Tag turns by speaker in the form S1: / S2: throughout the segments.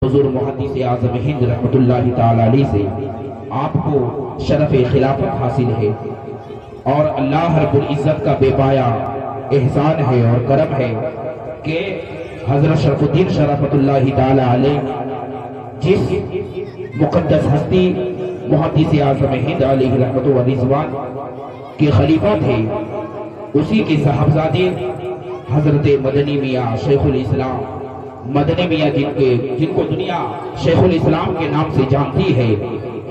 S1: حضور محدث اعظم ہند رحمت اللہ تعالی علیہ سے آپ کو شرف خلافت حاصل ہے اور اللہ رب العزت کا بے پایا احسان ہے اور کرم ہے کہ حضرت شرف الدین شرافت اللہ تعالی علیہ جس مقدس ہستی محدث اعظم ہند علیہ رحمت و رضوان کے خلیفہ تھے، اسی کے صاحبزادے حضرت مدنی میاں شیخ الاسلام مدنی میاں جن کو دنیا شیخ الاسلام کے نام سے جانتی ہے،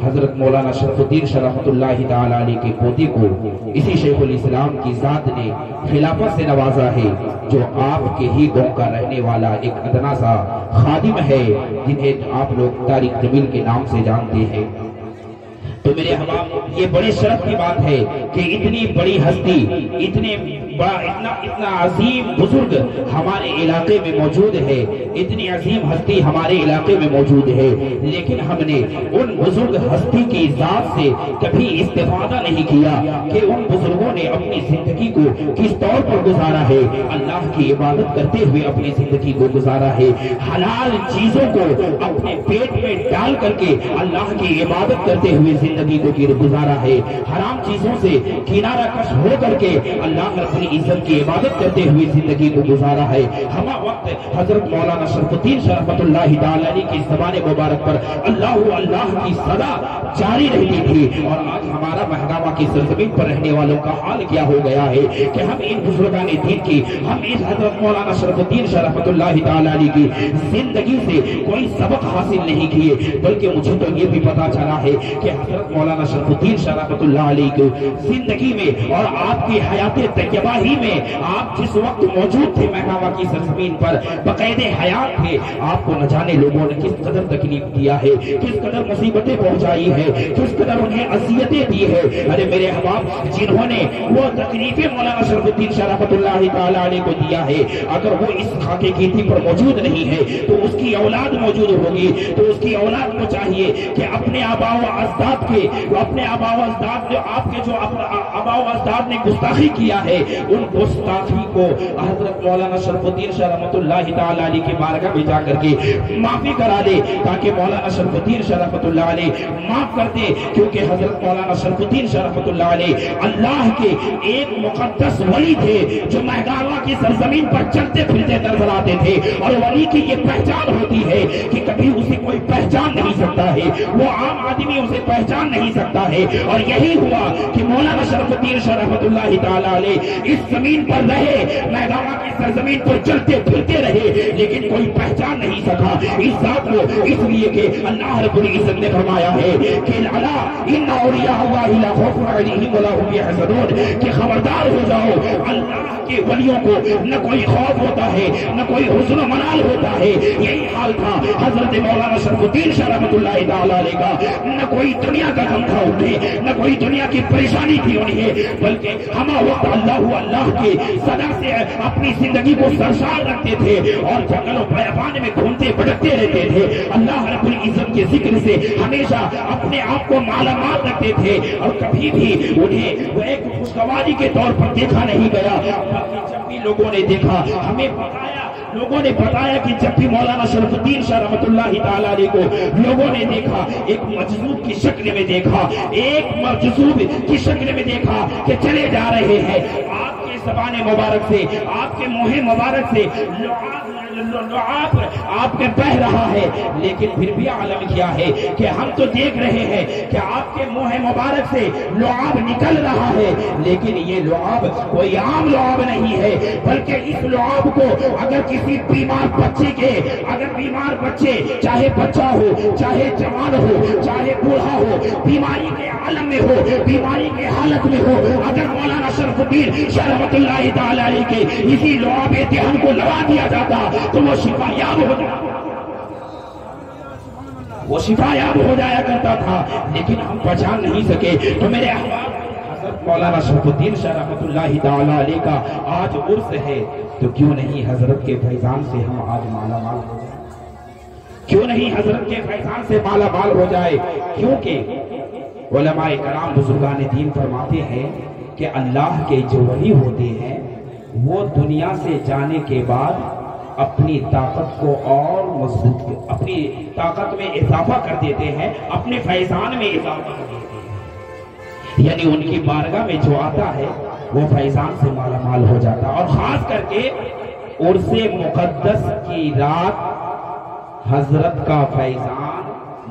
S1: حضرت مولانا شرف الدین شرافت اللہ تعالی علیہ کے پوتے کو اسی شیخ الاسلام کی ذات نے خلافت سے نوازا ہے، جو آپ کے ہی گاؤں کا رہنے والا ایک ادنا سا خادم ہے جنہیں آپ لوگ طارق جمیل کے نام سے جانتے ہیں۔ تو میرے احباب، یہ بڑے شرف کی بات ہے کہ اتنی بڑی ہستی، اتنا عظیم بزرگ ہمارے علاقے میں موجود ہے، اتنی عظیم ہستی ہمارے علاقے میں موجود ہے، لیکن ہم نے ان بزرگ ہستی کی ذات سے کبھی استفادہ نہیں کیا کہ ان بزرگوں نے اپنی زندگی کو کس طور پر گزارا ہے، اللہ کی عبادت کرتے ہوئے اپنی زندگی کو گزارا ہے، حلال چیزوں کو اپنے پیٹ میں ڈال کر کے اللہ کی عبادت کرتے ہوئے زندگی کو گزارا ہے، حرام چیزوں سے کنارہ کش ہو کر کے اللہ رب العزت کی عبادت کرتے ہوئے زندگی کو گزارا ہے۔ ہمہ وقت حضرت مولانا شرف الدین شرافت اللہ تعالی علیہ کی زبان مبارک پر اللہ اللہ کی صدا جاری رہتی تھی، اور آج ہمارا مہنگاما کی سرزمین پر رہنے والوں کا حال کیا ہو گیا ہے کہ ہم ان بزرگان دین کی، ہم اس حضرت مولانا شرف الدین شرافت اللہ تعالی علیہ کی زندگی سے کوئی سبق حاصل نہیں کیے، بلکہ مجھے تو یہ بھی پتا چلا ہے کہ حضرت مولانا شرف الدین شرافت اللہ علیہ کی زندگی میں اور آپ کی حیات طیبہ ہی میں آپ جس وقت موجود تھے مہنگاما کی سرزمین پر بقید حیات تھے، آپ کو نہ جانے لوگوں نے کس قدر تکلیف دیا ہے، کس قدر مصیبتیں پہنچائی ہے، کس قدر انہیں اذیتیں دی ہے۔ ارے میرے احباب، جنہوں نے وہ تکلیفیں مولانا شرف الدین شرافت اللہ تعالی علیہ کو دیا ہے، اگر وہ اس خاکے گیتی پر موجود نہیں ہے تو اس کی اولاد موجود ہوگی، تو اس کی اولاد کو چاہیے کہ اپنے آباء و اجداد کے، اپنے آباء و اجداد جو آپ کے جو آباء و اجداد نے گستاخی کیا ہے، ان گستاخی کو حضرت مولانا شرف الدین شرافت اللہ تعالی علیہ کی بارگاہ میں جا کر کے معافی کرا لے، تاکہ مولانا شرف الدین شرافت اللہ علیہ معاف کر دے، کیونکہ حضرت مولانا شرف الدین شرافت اللہ علیہ اللہ کے ایک مقدس ولی تھے جو مہنگاما کی سرزمین پر چلتے پھرتے نظر آتے تھے، اور ولی کی یہ پہچان ہوتی ہے کہ کبھی اسے کوئی پہچان نہیں سکتا ہے، وہ عام آدمی اسے پہچان نہیں سکتا ہے، اور یہی ہوا کہ مولانا شرف الدین شرافت اللہ تعالی علیہ اس زمین پر رہے، مہنگاما کی سرزمین پر چلتے پھرتے رہے، لیکن کوئی پہچان نہیں سکا اس ذات کو، اس لیے کہ اللہ رب العزت نے فرمایا ہے کہ الا ان اولیاء اللہ لا خوف علیہم ولا هم يحزنون، کہ خبردار ہو جاؤ، اللہ کے ولیوں کو نہ کوئی خوف ہوتا ہے نہ کوئی حزن و ملال ہوتا ہے۔ یہی حال تھا حضرت مولانا شرف الدین شرافت اللہ تعالی علیہ کا، نہ کوئی دنیا کا غم تھا انہیں، نہ کوئی دنیا کی پریشانی تھی انہیں، بلکہ ہمہ وقت اللہ کے صدا سے اپنی زندگی کو سرشار رکھتے تھے اور جنگلوں بیابان میں گھومتے بھٹکتے رہتے تھے، اللہ رب العزت کے ذکر سے ہمیشہ اپنے آپ کو مالا مال رکھتے تھے، اور کبھی بھی انہیں وہ ایک خوشگواری کے طور پر دیکھا نہیں گیا، بلکہ جب بھی لوگوں نے دیکھا، ہمیں بتایا، لوگوں نے بتایا کہ جب بھی مولانا شرف الدین شرافت اللہ تعالی علیہ کو لوگوں نے دیکھا، ایک مجذوب کی شکل میں دیکھا، ایک مجذوب کی شکل میں دیکھا کہ چلے جا رہے ہیں، آپ کے زبان مبارک سے، آپ کے منہ مبارک سے لعاب آپ کے بہ رہا ہے، لیکن پھر بھی عالم کیا ہے کہ ہم تو دیکھ رہے ہیں کہ آپ کے منہ مبارک سے لعاب نکل رہا ہے، لیکن یہ لعاب کوئی عام لعاب نہیں ہے، بلکہ اس لعاب کو اگر کسی بیمار بچے کے، اگر بیمار بچے چاہے بچہ ہو، چاہے جوان ہو، چاہے بوڑھا ہو، بیماری کے عالم میں ہو، بیماری کے حالت میں ہو، اگر مولانا شرف الدین شرافت اللہ تعالی علیہ کے اسی لعاب دہن کو لگا دیا جاتا تو وہ شفا یاب ہو جاتا، وہ شفا یاب ہو جایا کرتا تھا، لیکن ہم پہچان نہیں سکے۔ تو میرے احباب، حضرت مولانا شرف الدین شرافت اللہ تعالی علیہ کا آج عرس ہے، تو کیوں نہیں حضرت کے فیضان سے ہم آج مالا مال ہو جائے، کیوں نہیں حضرت کے فیضان سے مالا مال ہو جائے؟ کیونکہ علماء کرام بزرگان دین فرماتے ہیں کہ اللہ کے جو ولی ہوتے ہیں وہ دنیا سے جانے کے بعد اپنی طاقت کو اور مضبوط، اپنی طاقت میں اضافہ کر دیتے ہیں، اپنے فیضان میں اضافہ کر دیتے ہیں، یعنی ان کی بارگاہ میں جو آتا ہے وہ فیضان سے مالا مال ہو جاتا ہے۔ اور خاص کر کے عرس مقدس کی رات حضرت کا فیضان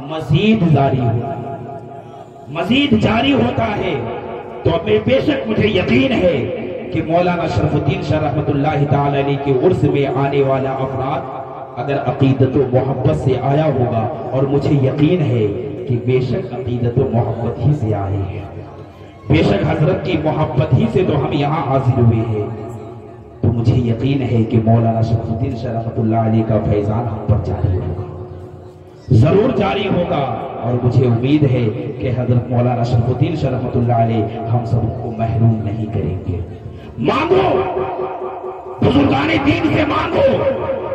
S1: مزید جاری ہوتا ہے، مزید جاری ہوتا ہے۔ تو بے شک مجھے یقین ہے کہ مولانا شرف الدین شاہ رحمۃ اللہ تعالی علیہ کے عرس میں آنے والا افراد اگر عقیدت و محبت سے آیا ہوگا، اور مجھے یقین ہے کہ بے شک عقیدت و محبت ہی سے آئے ہیں، بے شک حضرت کی محبت ہی سے تو ہم یہاں حاضر ہوئے ہیں، تو مجھے یقین ہے کہ مولانا شرف الدین شاہ رحمۃ اللہ علیہ کا فیضان ہم پر جاری ہوگا، ضرور جاری ہوگا۔ اور مجھے امید ہے کہ حضرت مولانا شرف الدین شاہ رحمۃ اللہ علیہ ہم سب کو محروم نہیں کریں گے۔ مانگو، بزرگان دین سے مانگو۔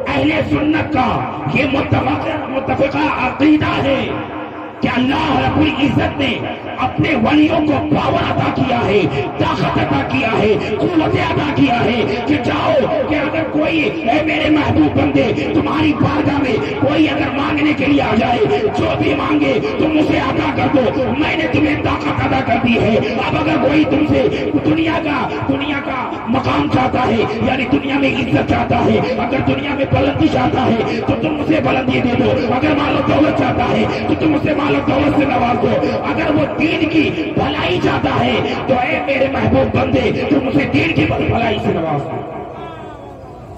S1: اہل سنت کا یہ متفقہ عقیدہ ہے کہ اللہ رب العزت نے اپنے ولیوں کو پاور عطا کیا ہے، طاقت عطا کیا ہے، قوت عطا کیا ہے کہ جاؤ کہ اگر کوئی اے میرے محبوب بندے تمہاری بارگاہ میں کوئی اگر مانگنے کے لیے آ جائے، جو بھی مانگے تم اسے عطا کر دو، میں نے تمہیں طاقت عطا کر دی ہے۔ اب اگر کوئی تم سے دنیا کا مقام چاہتا ہے، یعنی دنیا میں عزت چاہتا ہے، اگر دنیا میں بلندی چاہتا ہے تو تم اسے بلندی دے دو، اگر مال و دولت چاہتا ہے تو تم اسے مال و دولت سے نواز دو، اگر وہ دین کی بھلائی چاہتا ہے تو اے میرے محبوب بندے تم اسے دین کی بھلائی سے نواز دو،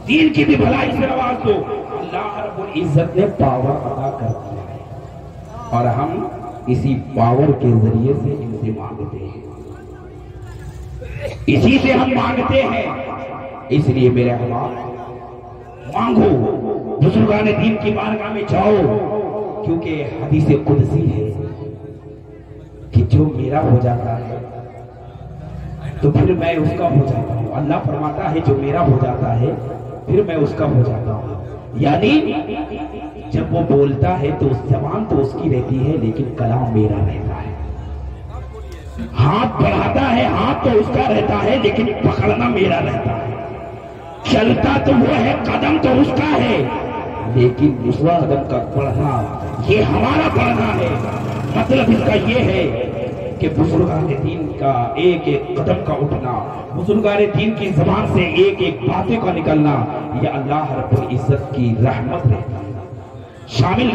S1: دین کی بھی بھلائی سے نواز دو۔ اللہ رب العزت نے پاور عطا کر دیا ہے اور ہم اسی پاور کے ذریعے سے ان سے مانگتے ہیں، اسی سے ہم مانگتے ہیں۔ اس لیے میرے احباب مانگو، بزرگان دین کی بارگاہ میں جاؤ، کیونکہ حدیث قدسی ہے کہ جو میرا ہو جاتا ہے تو پھر میں اس کا ہو جاتا ہوں۔ اللہ فرماتا ہے جو میرا ہو جاتا ہے پھر میں اس کا ہو جاتا ہوں، یعنی جب وہ بولتا ہے تو زبان تو اس کی رہتی ہے لیکن کلام میرا رہتا ہے، ہاتھ بڑھاتا ہے ہاتھ تو اس کا رہتا ہے لیکن پکڑنا میرا رہتا ہے، چلتا تو وہ ہے قدم تو اس کا ہے لیکن دوسرا قدم کا بڑھنا یہ ہمارا بڑھنا ہے۔ مطلب اس کا یہ ہے کہ بزرگان دین کا ایک ایک قدم کا اٹھنا، بزرگان دین کی زبان سے ایک ایک باتیں کا نکلنا، یہ اللہ رب العزت کی رحمت رہتی ہے، شامل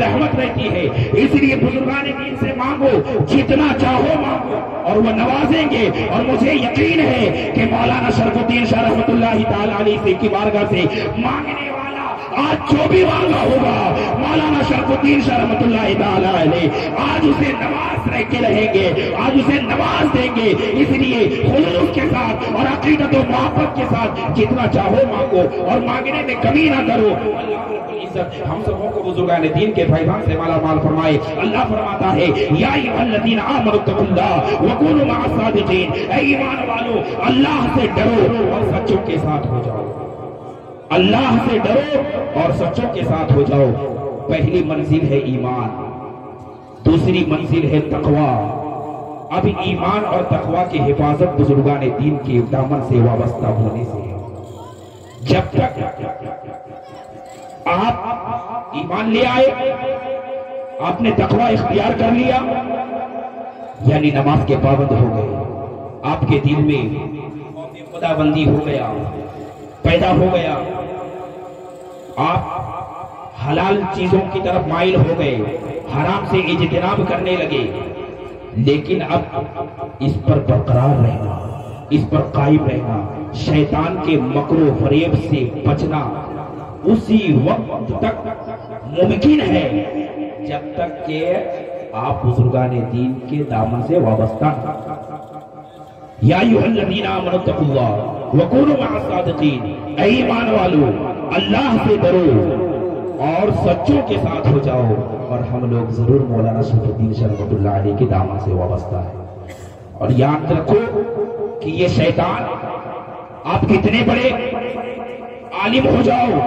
S1: رحمت رہتی ہے۔ اس لیے بزرگان دین سے مانگو، جتنا چاہو مانگو اور وہ نوازیں گے۔ اور مجھے یقین ہے کہ مولانا شرف الدین شاہ رحمۃ اللہ تعالی علیہ سے کی بارگاہ سے مانگنے والا آج جو بھی مانگا ہوگا مولانا شرف الدین شاہ رحمۃ اللہ تعالی علیہ آج اسے نواز کے رہیں گے، آج اسے نواز دیں گے۔ اس لیے خلوص کے ساتھ اور عقیدت و محبت کے ساتھ جتنا چاہو مانگو اور مانگنے میں کمی نہ کرو۔ اللہ رب العزت ہم سبوں کو بزرگان دین کے فیضان سے مالا مال فرمائے۔ اللہ فرماتا ہے یا ایھا الذین آمنوا اتقوا اللہ وکونوا مع الصادقین، اے ایمان والو اللہ سے ڈرو اور سچوں کے ساتھ ہو جاؤ، اللہ سے ڈرو اور سچوں کے ساتھ ہو جاؤ۔ پہلی منزل ہے ایمان، دوسری منزل ہے تقوی۔ اب ایمان اور تقوی کی حفاظت بزرگان دین کے دامن سے وابستہ ہونے سے ہے۔ جب تک آپ ایمان لے آئے، آپ نے تقوی اختیار کر لیا، یعنی نماز کے پابند ہو گئے، آپ کے دل میں خدا بندی ہو گیا، پیدا ہو گیا، آپ حلال چیزوں کی طرف مائل ہو گئے، حرام سے اجتناب کرنے لگے، لیکن اب اس پر برقرار رہنا، اس پر قائم رہنا، شیطان کے مکر و فریب سے بچنا اسی وقت تک ممکن ہے جب تک کہ آپ بزرگان دین کے دامن سے وابستہ ہیں۔ یا ایھا الذین آمنوا اتقوا اللہ وکونوا مع الصادقین، اے ایمان والو اللہ سے ڈرو اور سچوں کے ساتھ ہو جاؤ۔ اور ہم لوگ ضرور مولانا شرف الدین شاہ رحمۃ اللہ علیہ کے دامن سے وابستہ ہیں۔ اور یاد رکھو کہ یہ شیطان، آپ کتنے بڑے عالم ہو جاؤ،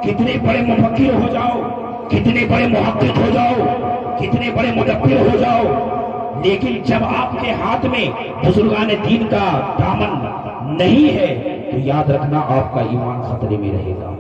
S1: کتنے بڑے مفکر ہو جاؤ، کتنے بڑے محقق ہو جاؤ، کتنے بڑے مدبر ہو جاؤ، لیکن جب آپ کے ہاتھ میں بزرگان دین کا دامن نہیں ہے تو یاد رکھنا آپ کا ایمان خطرے میں رہے گا۔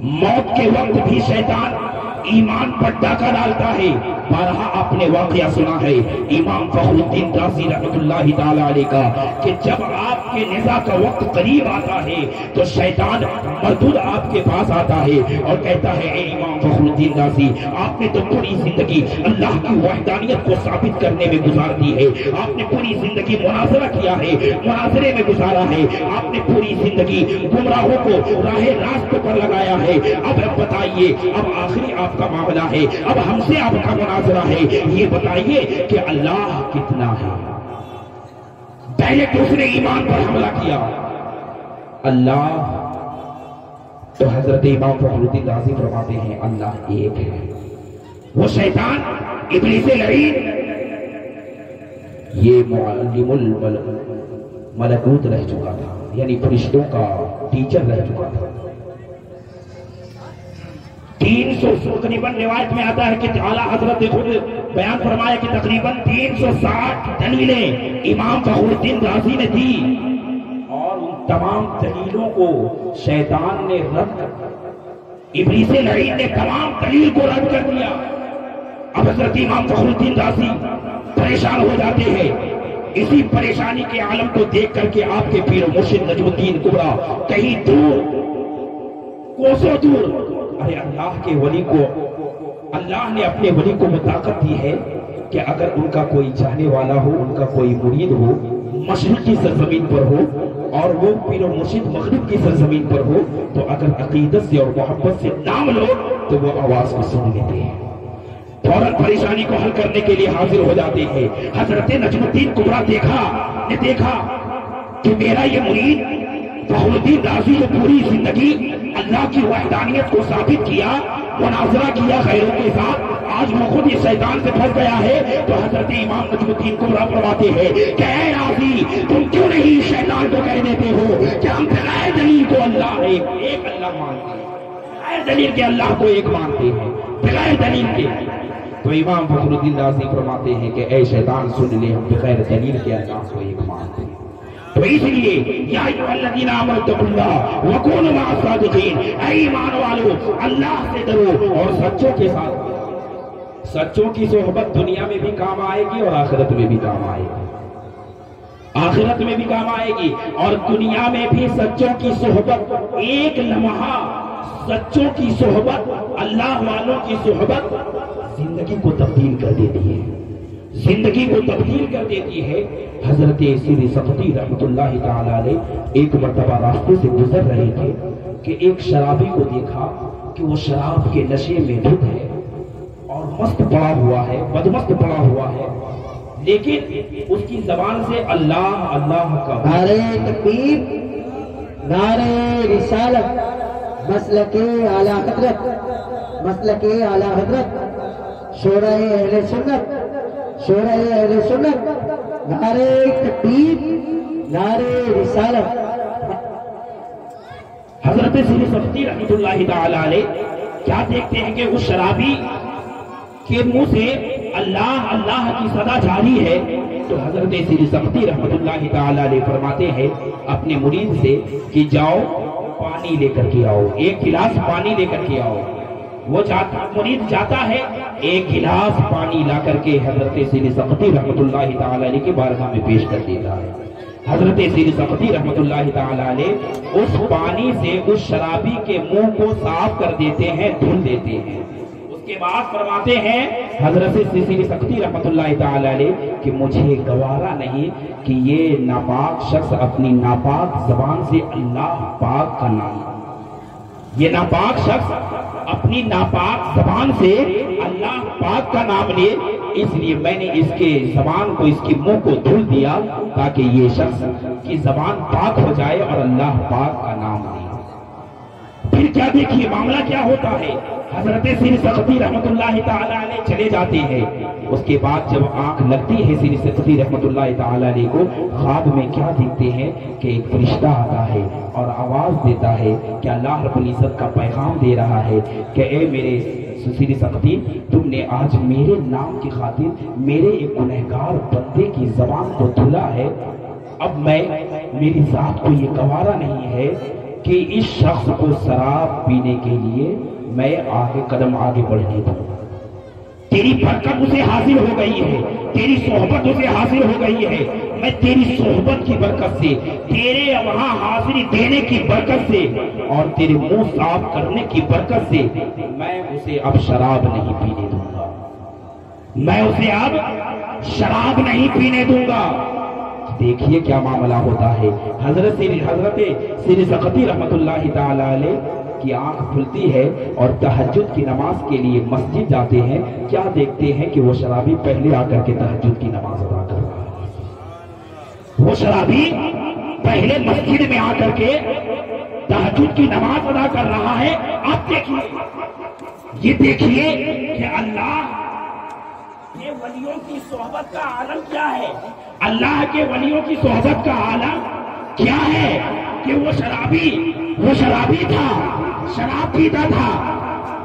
S1: موت کے وقت بھی شیطان ایمان پر ڈاکہ ڈالتا ہے۔ بارہا آپ نے واقعہ سنا ہے امام فخر الدین رازی رحمۃ اللہ تعالی علیہ کا کہ جب آپ کے نزاع کا وقت قریب آتا ہے تو شیطان مردود آپ کے پاس آتا ہے اور کہتا ہے اے امام فخر الدین رازی، آپ نے تو پوری زندگی اللہ کی وحدانیت کو ثابت کرنے میں گزار دی ہے، آپ نے پوری زندگی مناظرہ کیا ہے، مناظرے میں گزارا ہے، آپ نے پوری زندگی گمراہوں کو راہ راست پر لگایا ہے، اب بتائیے اب آخری آپ کا معاملہ ہے، اب ہم سے آپ کا مناظرہ ہے، یہ بتائیے کہ اللہ کتنا ہے؟ پہلے دوسرے ایمان پر حملہ کیا اللہ، تو حضرت امام فخر الدین رازی فرماتے ہیں اللہ ایک ہے۔ وہ شیطان ابلیس لعین یہ معلم الملکوت رہ چکا تھا، یعنی فرشتوں کا ٹیچر رہ چکا تھا۔ 300 تقریباً روایت میں آتا ہے کہ اعلیٰ حضرت نے خود بیان فرمایا کہ تقریباً 360 دلیلیں امام فخر الدین رازی نے دی، اور ان تمام دلیلوں کو شیطان نے رد کر دیا، ابلیس لعین نے تمام دلیل کو رد کر دیا۔ اب حضرت امام فخر الدین رازی پریشان ہو جاتے ہیں۔ اسی پریشانی کے عالم کو دیکھ کر کے آپ کے پیر و مرشد نجم الدین کبریٰ کہیں دور، کوسوں دور، ارے اللہ کے ولی کو اللہ نے اپنے ولی کو طاقت دی ہے کہ اگر ان کا کوئی چاہنے والا ہو، ان کا کوئی مرید ہو مشرق کی سرزمین پر ہو اور وہ پیر و مرشد مغرب کی سرزمین پر ہو، تو اگر عقیدت سے اور محبت سے نام لو تو وہ آواز کو سن لیتے ہیں، فوراً پریشانی کو حل کرنے کے لیے حاضر ہو جاتے ہیں۔ حضرت نجم الدین کبریٰ دیکھا کہ میرا یہ مرید فخر الدین رازی نے پوری زندگی اللہ کی وحدانیت کو ثابت کیا، مناظرہ کیا غیروں کے ساتھ، آج وہ خود اس شیطان سے پھنس گیا ہے، تو حضرت امام نجم الدین کبریٰ فرماتے ہیں کہ اے رازی تم کیوں نہیں شیطان کو کہہ دیتے ہو کہ ہم بغیر دلیل کو اللہ ایک اللہ مانتے ہیں، بغیر دلیل کے اللہ کو ایک مانتے ہیں، بغیر دلیل کے۔ تو امام فخر الدین رازی فرماتے ہیں کہ اے شیطان سن لے، ہم بغیر دلیل کے اللہ کو ایک مانتے ہیں۔ تو اس لیے یا ایھا الذین آمنوا اتقوا اللہ وکونوا مع الصادقین، اے ایمان والو اللہ سے ڈرو اور سچوں کے ساتھ۔ سچوں کی صحبت دنیا میں بھی کام آئے گی اور آخرت میں بھی کام آئے گی، آخرت میں بھی کام آئے گی اور دنیا میں بھی سچوں کی صحبت، ایک لمحہ سچوں کی صحبت، اللہ والوں کی صحبت زندگی کو تبدیل کر دیتی ہے، زندگی کو تبدیل کر دیتی ہے۔ حضرت سیدی سقطی رحمۃ اللہ تعالی علیہ ایک مرتبہ راستے سے گزر رہے تھے کہ ایک شرابی کو دیکھا کہ وہ شراب کے نشے میں دھت ہے اور مست پڑا ہوا ہے، بدمست پڑا ہوا ہے، لیکن اس کی زبان سے اللہ اللہ کا
S2: نعرہ تکبیر، نعرہ رسالت، مسلک اعلیٰ حضرت، مسلک اعلیٰ حضرت، شورى اہل سنت، شورى اہل سنت، نعرہ تکبیر، نعرہ رسالت۔
S1: حضرت سیدی سقطی رحمۃ اللہ تعالی علیہ کیا دیکھتے ہیں کہ اس شرابی کے منہ سے اللہ اللہ کی صدا جاری ہے، تو حضرت سیدی سقطی رحمۃ اللہ تعالی علیہ فرماتے ہیں اپنے مرید سے کہ جاؤ پانی لے کر کے آؤ، ایک گلاس پانی لے کر کے آؤ۔ وہ مرید جاتا ہے، ایک گلاس پانی لا کر کے حضرت سیدی سقطی رحمۃ اللہ تعالی علیہ کے بارگاہ میں پیش کر دیتا ہے۔ حضرت سیدی سقطی رحمۃ اللہ تعالی علیہ اس پانی سے اس شرابی کے منہ کو صاف کر دیتے ہیں، دھل دیتے ہیں۔ اس کے بعد فرماتے ہیں حضرت سیدی سقطی رحمۃ اللہ تعالی علیہ کہ مجھے گوارا نہیں کہ یہ ناپاک شخص اپنی ناپاک زبان سے اللہ پاک کا نام، یہ ناپاک شخص اپنی ناپاک زبان سے اللہ پاک کا نام لے، اس لیے میں نے اس کے زبان کو، اس کے منہ کو دھل دیا تاکہ یہ شخص کی زبان پاک ہو جائے اور اللہ پاک کا نام لے۔ پھر کیا دیکھیے معاملہ کیا ہوتا ہے، حضرت سیدی سقطی رحمۃ اللہ تعالی علیہ چلے جاتے ہیں۔ اس کے بعد جب آنکھ لگتی ہے سیدی سقطی رحمۃ اللہ تعالی علیہ کو، خواب میں کیا دیکھتے ہیں کہ ایک فرشتہ آتا ہے اور آواز دیتا ہے کہ اللہ رب العزت کا پیغام دے رہا ہے کہ اے میرے سیدی سقطی، تم نے آج میرے نام کی خاطر میرے ایک گنہگار بندے کی زبان کو دھلا ہے، اب میری ذات کو یہ گوارا نہیں ہے کہ اس شخص کو شراب پینے کے لیے میں قدم آگے بڑھنے دوں۔ تیری برکت اسے حاصل ہو گئی ہے، تیری صحبت اسے حاصل ہو گئی ہے، میں تیری صحبت کی برکت سے، تیرے وہاں حاضری دینے کی برکت سے اور تیرے منہ صاف کرنے کی برکت سے میں اسے اب شراب نہیں پینے دوں گا، میں اسے اب شراب نہیں پینے دوں گا۔ دیکھیے کیا معاملہ ہوتا ہے۔ حضرت سیر سقطی رحمت اللہ تعالی علیہ کی آنکھ کھلتی ہے اور تہجد کی نماز کے لیے مسجد جاتے ہیں، کیا دیکھتے ہیں کہ وہ شرابی پہلے آ کر کے تہجد کی نماز ادا کر رہا ہے۔ وہ شرابی پہلے مسجد میں آ کر کے تہجد کی نماز ادا کر رہا ہے۔ آپ دیکھیے، یہ دیکھیے کہ اللہ کے ولیوں کی صحبت کا عالم کیا ہے، اللہ کے ولیوں کی صحبت کا عالم کیا ہے کہ وہ شرابی تھا، شراب پیتا تھا،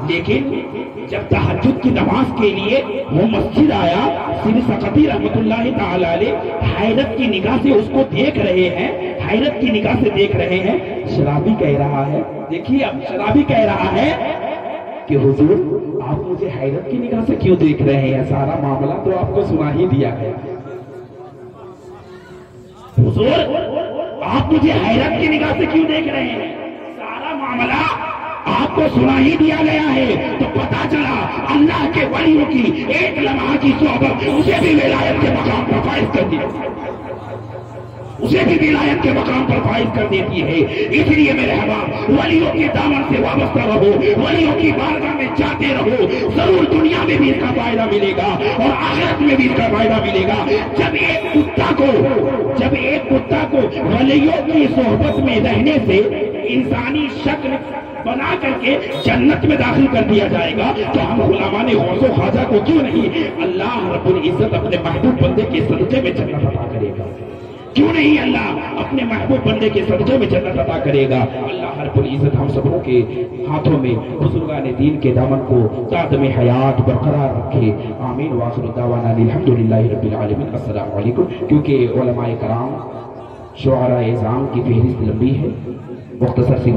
S1: لیکن جب تہجد کی نماز کے لیے وہ مسجد آیا، سیر سقطی رحمت اللہ تعالی علیہ حیرت کی نگاہ سے اس کو دیکھ رہے ہیں، حیرت کی نگاہ سے دیکھ رہے ہیں۔ شرابی کہہ رہا ہے، دیکھیے اب شرابی کہہ رہا ہے کہ حضور آپ مجھے حیرت کی نگاہ سے کیوں دیکھ رہے ہیں، سارا معاملہ تو آپ کو سنا ہی دیا ہے۔ حضور آپ مجھے حیرت کی نگاہ سے کیوں دیکھ رہے ہیں، سارا معاملہ آپ کو سنا ہی دیا گیا ہے۔ تو پتا چلا اللہ کے ولیوں کی ایک لمحہ کی صحبت اسے بھی ولایت کے مقام پر فائز کر دی، اسے بھی ولایت کے مقام پر فائز کر دیتی ہے۔ اس لیے میرے احباب ولیوں کے دامن سے وابستہ رہو، ولیوں کی بارگاہ میں جاتے رہو، ضرور دنیا میں بھی اس کا فائدہ ملے گا اور آخرت میں بھی اس کا فائدہ ملے گا۔ جب ایک کتا کو ولیوں کی صحبت میں رہنے سے انسانی شکل بنا کر کے جنت میں داخل کر دیا جائے گا، تو ہم غلامان غوث و خواجہ کو کیوں نہیں اللہ رب العزت اپنے محبوب بندے کے صدقے میں جنت عطا کرے گا؟ کیوں نہیں اللہ اپنے محبوب بندے کے صدقے میں جنت عطا کرے گا؟ اللہ رب العزت ہم سبوں کے ہاتھوں میں بزرگان دین کے دامن کو قدم حیات برقرار رکھے، آمین۔ وآخر دعوانا الحمدللہ رب العالمین۔ السلام علیکم۔ کیونکہ علماء کرام شعراء اعظام کی فہرست لمبی ہے، مختصر سی